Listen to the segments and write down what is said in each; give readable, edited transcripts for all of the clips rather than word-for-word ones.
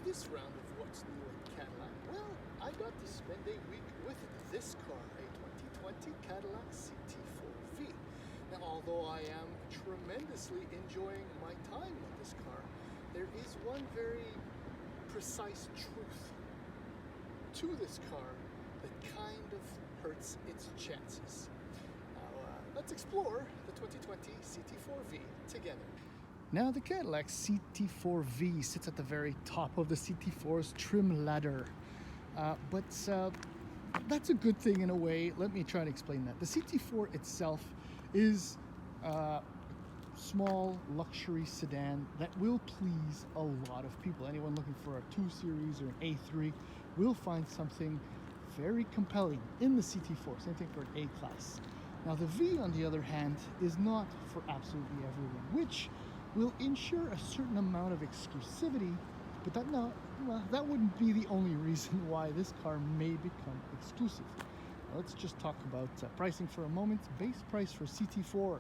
this round of What's New at Cadillac, well, I got to spend a week with this car, a 2020 Cadillac CT4-V. Now, although I am tremendously enjoying my time with this car, there is one very precise truth to this car that kind of hurts its chances. Now, let's explore the 2020 CT4-V together. Now, the Cadillac CT4-V sits at the very top of the CT4's trim ladder, but that's a good thing in a way. Let me try to explain that. The CT4 itself is a small luxury sedan that will please a lot of people. Anyone looking for a 2 Series or an A3 will find something very compelling in the CT4. Same thing for an A-Class. Now, the V, on the other hand, is not for absolutely everyone, which will ensure a certain amount of exclusivity, but that wouldn't be the only reason why this car may become exclusive. Now, let's just talk about pricing for a moment. Base price for CT4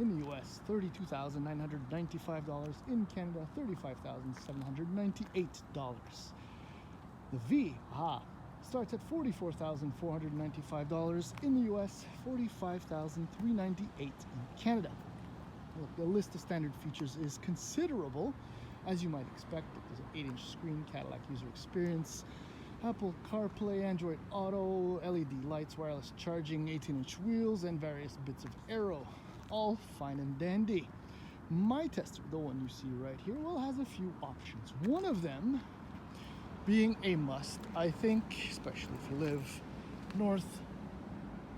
in the US, $32,995. In Canada, $35,798. The V, starts at $44,495 in the US, $45,398 in Canada. Look, the list of standard features is considerable, as you might expect. There's an 8-inch screen, Cadillac user experience, Apple CarPlay, Android Auto, LED lights, wireless charging, 18-inch wheels, and various bits of aero. All fine and dandy. My Tester, the one you see right here, well, has a few options. One of them being a must, I think, especially if you live north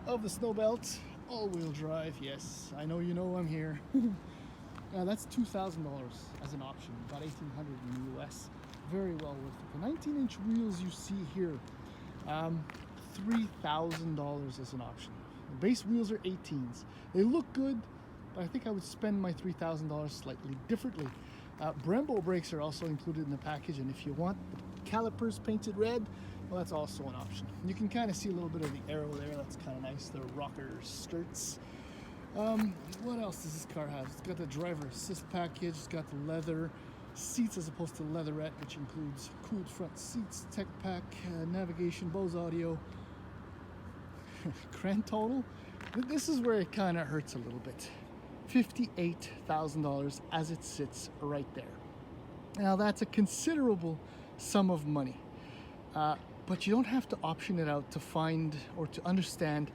of the snow belt. All-wheel drive, yes, I know you know I'm here. Now, that's $2,000 as an option, about $1,800 in the US. Very well worth it. The 19-inch wheels you see here, $3,000 as an option. The base wheels are 18s. They look good, but I think I would spend my $3,000 slightly differently. Brembo brakes are also included in the package, and if you want the calipers painted red, well, that's also an option. You can kind of see a little bit of the aero there. That's kind of nice. The rocker skirts. What else does this car have? It's got the driver assist package. It's got the leather seats as opposed to leatherette, which includes cooled front seats, tech pack, navigation, Bose audio. Grand total, this is where it kind of hurts a little bit. $58,000 as it sits right there. Now, that's a considerable sum of money. But you don't have to option it out to find or to understand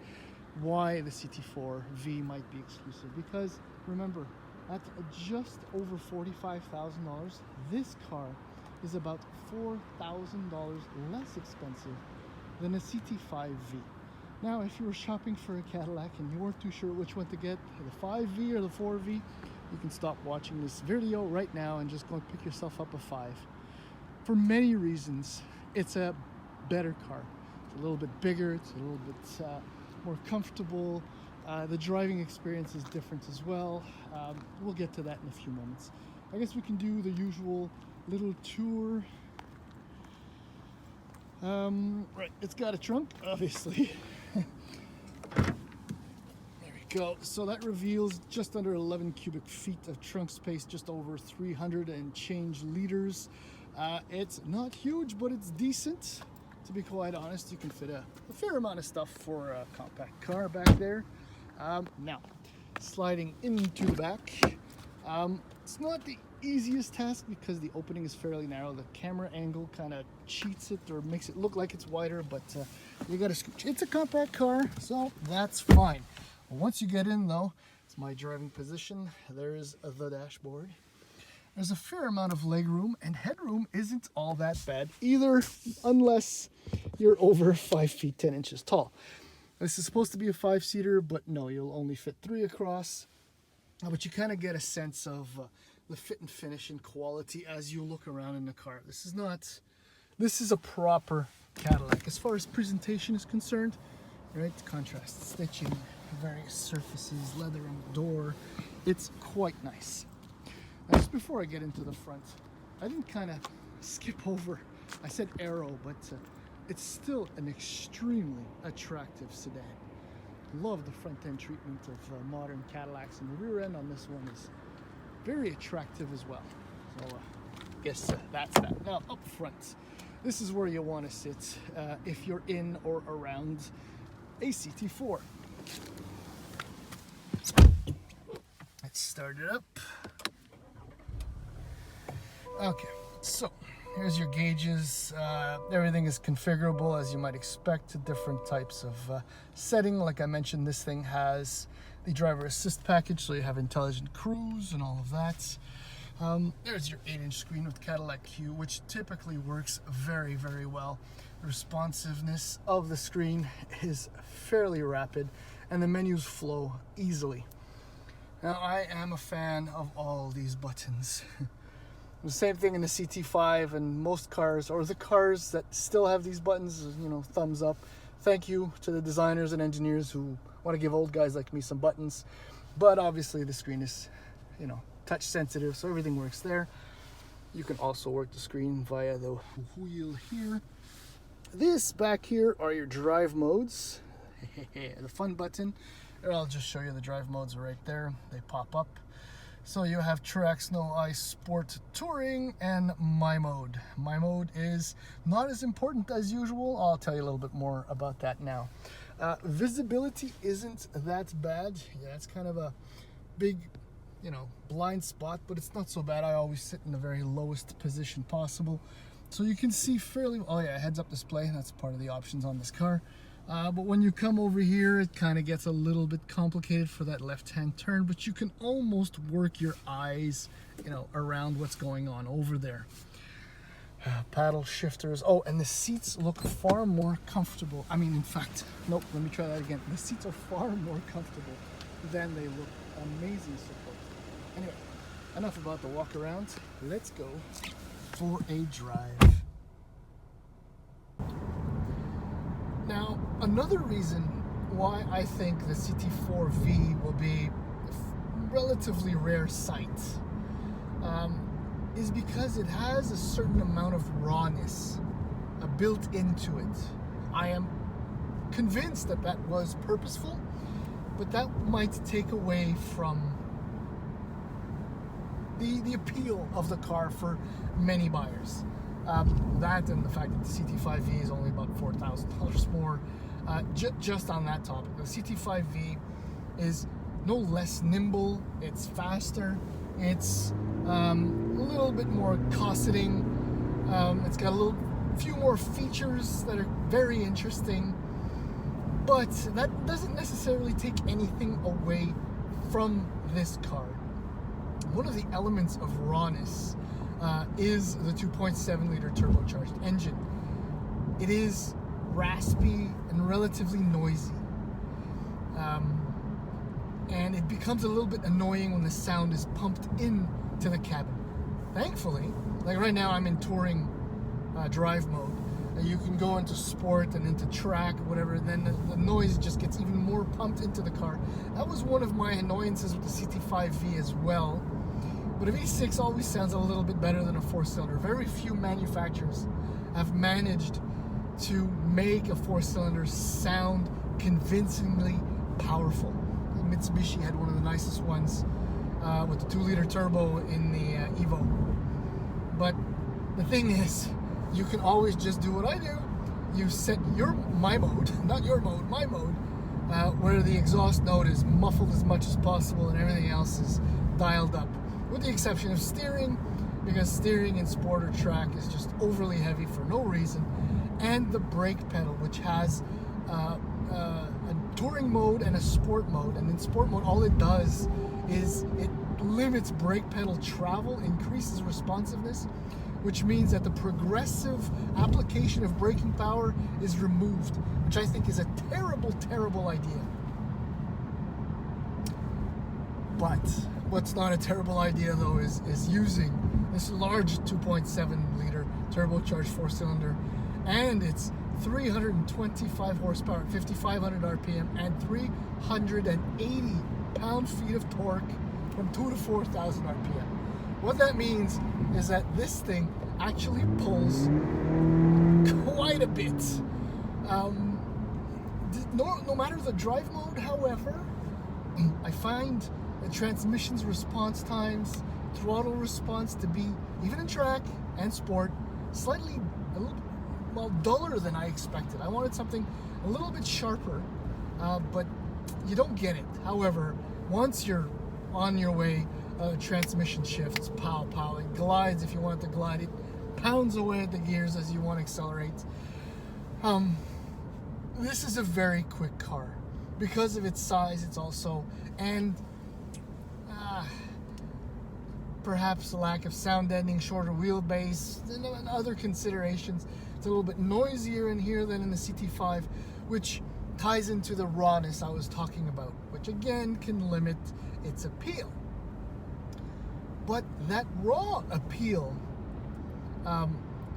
why the CT4-V might be exclusive, because remember, at just over $45,000, this car is about $4,000 less expensive than a CT5-V. Now, if you were shopping for a Cadillac and you weren't too sure which one to get, the 5V or the 4V, you can stop watching this video right now and just go and pick yourself up a 5. For many reasons, it's a better car. It's a little bit bigger, it's a little bit more comfortable. The driving experience is different as well. We'll get to that in a few moments. I guess we can do the usual little tour. Right, it's got a trunk, obviously. There we go. So that reveals just under 11 cubic feet of trunk space, just over 300 and change liters. It's not huge, but it's decent. To be quite honest, you can fit a fair amount of stuff for a compact car back there. Now, sliding into the back. It's not the easiest task because the opening is fairly narrow. The camera angle kind of cheats it or makes it look like it's wider, but you got to scooch. It's a compact car, so that's fine. Once you get in, though, it's my driving position. There's the dashboard. There's a fair amount of legroom, and headroom isn't all that bad either, unless you're over 5 feet 10 inches tall. This is supposed to be a 5-seater, but no, you'll only fit 3 across. But you kind of get a sense of the fit and finish and quality as you look around in the car. This is a proper Cadillac. As far as presentation is concerned, right, contrast stitching, various surfaces, leather on the door. It's quite nice. Now, just before I get into the front, I didn't kind of skip over, I said aero, but it's still an extremely attractive sedan. Love the front end treatment of modern Cadillacs, and the rear end on this one is very attractive as well. So guess that's that. Now up front, this is where you want to sit if you're in or around a CT4. Let's start it up. Okay, so here's your gauges. Everything is configurable as you might expect to different types of setting. Like I mentioned, this thing has the driver assist package, so you have intelligent cruise and all of that. There's your 8-inch screen with Cadillac Q, which typically works very, very well. The responsiveness of the screen is fairly rapid and the menus flow easily. Now, I am a fan of all these buttons. The same thing in the CT5 and most cars, or the cars that still have these buttons, you know, thumbs up. Thank you to the designers and engineers who want to give old guys like me some buttons. But obviously the screen is, you know, touch sensitive, so everything works there. You can also work the screen via the wheel here. This back here are your drive modes. The fun button. I'll just show you the drive modes right there. They pop up. So you have Track, Snow, Ice, Sport, Touring, and My Mode. My Mode is not as important as usual. I'll tell you a little bit more about that now. Visibility isn't that bad. Yeah, it's kind of a big, you know, blind spot, but it's not so bad. I always sit in the very lowest position possible, so you can see fairly. Oh yeah, heads-up display. That's part of the options on this car. But when you come over here, it kind of gets a little bit complicated for that left-hand turn, but you can almost work your eyes, you know, around what's going on over there. Paddle shifters. Oh, and the seats look far more comfortable. I mean, in fact, nope, let me try that again. The seats are far more comfortable than they look. Amazing support. Anyway, enough about the walk around. Let's go for a drive. Now, another reason why I think the CT4-V will be a relatively rare sight is because it has a certain amount of rawness built into it. I am convinced that that was purposeful, but that might take away from the appeal of the car for many buyers. That and the fact that the CT5-V is only about $4,000 more. Just on that topic, the CT5-V is no less nimble, it's faster, it's a little bit more cosseting, it's got a few more features that are very interesting, but that doesn't necessarily take anything away from this car. One of the elements of rawness is the 2.7 liter turbocharged engine. It is raspy and relatively noisy, and it becomes a little bit annoying when the sound is pumped into the cabin. Thankfully, like right now I'm in touring drive mode. You can go into sport and into track, whatever, and then the noise just gets even more pumped into the car. That was one of my annoyances with the CT5-V as well. But a V6 always sounds a little bit better than a 4-cylinder. Very few manufacturers have managed to make a 4-cylinder sound convincingly powerful. Mitsubishi had one of the nicest ones with the 2-liter turbo in the Evo. But the thing is, you can always just do what I do. You set my mode, not your mode, my mode, where the exhaust note is muffled as much as possible and everything else is dialed up. With the exception of steering, because steering in sport or track is just overly heavy for no reason, and the brake pedal, which has a touring mode and a sport mode. And in sport mode, all it does is it limits brake pedal travel, increases responsiveness, which means that the progressive application of braking power is removed, which I think is a terrible, terrible idea. But what's not a terrible idea though is using this large 2.7 liter turbocharged 4-cylinder and its 325 horsepower at 5,500 RPM and 380 pound-feet of torque from 2 to 4,000 RPM. What that means is that this thing actually pulls quite a bit. No matter the drive mode, however, I find the transmission's response times throttle response to be, even in track and sport, slightly a little well duller than I expected. I wanted something a little bit sharper, but you don't get it. However, once you're on your way, transmission shifts, pow, it glides if you want it to glide, it pounds away at the gears as you want to accelerate. This is a very quick car. Because of its size, it's also, and perhaps the lack of sound deadening, shorter wheelbase, and other considerations. It's a little bit noisier in here than in the CT5, which ties into the rawness I was talking about, which again can limit its appeal. But that raw appeal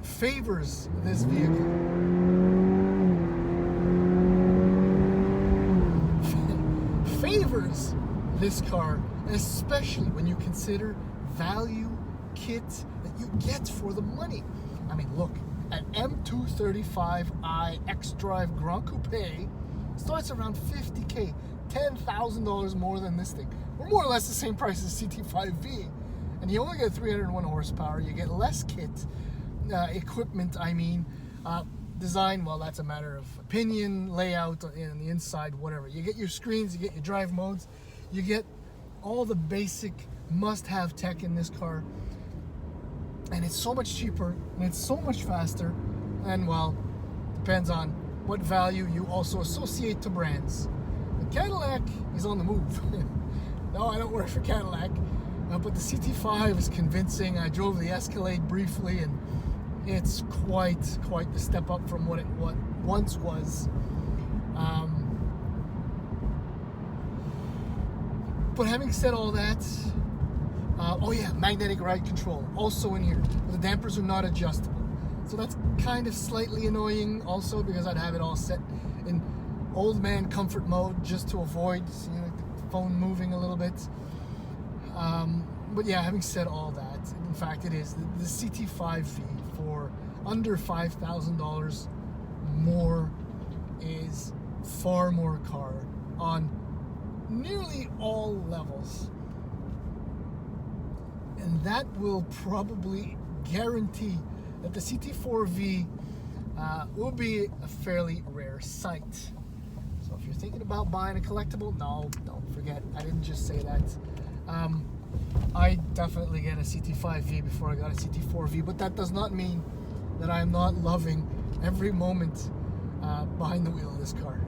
favors this vehicle. Favors this car, especially when you consider value kit that you get for the money. I mean, look, an M235i X-Drive Grand Coupe starts around $50K, $10,000 more than this thing. Or more or less the same price as CT4-V. And you only get 301 horsepower, you get less kit, equipment, design, well, that's a matter of opinion, layout, and the inside, whatever. You get your screens, you get your drive modes, you get all the basic must-have tech in this car, and it's so much cheaper, and it's so much faster, and well, depends on what value you also associate to brands. The Cadillac is on the move. No, I don't work for Cadillac, but the CT5 is convincing. I drove the Escalade briefly, and it's quite the step up from what once was. But having said all that, oh yeah, magnetic ride control also in here. The dampers are not adjustable, so that's kind of slightly annoying also, because I'd have it all set in old man comfort mode just to avoid the phone moving a little bit. But yeah, having said all that, in fact, it is the CT4-V for under $5,000 more is far more car on nearly all levels, and that will probably guarantee that the CT4-V will be a fairly rare sight. So if you're thinking about buying a collectible, no, don't forget, I didn't just say that. I definitely get a CT4-V before I got a CT4-V, but that does not mean that I am not loving every moment behind the wheel of this car.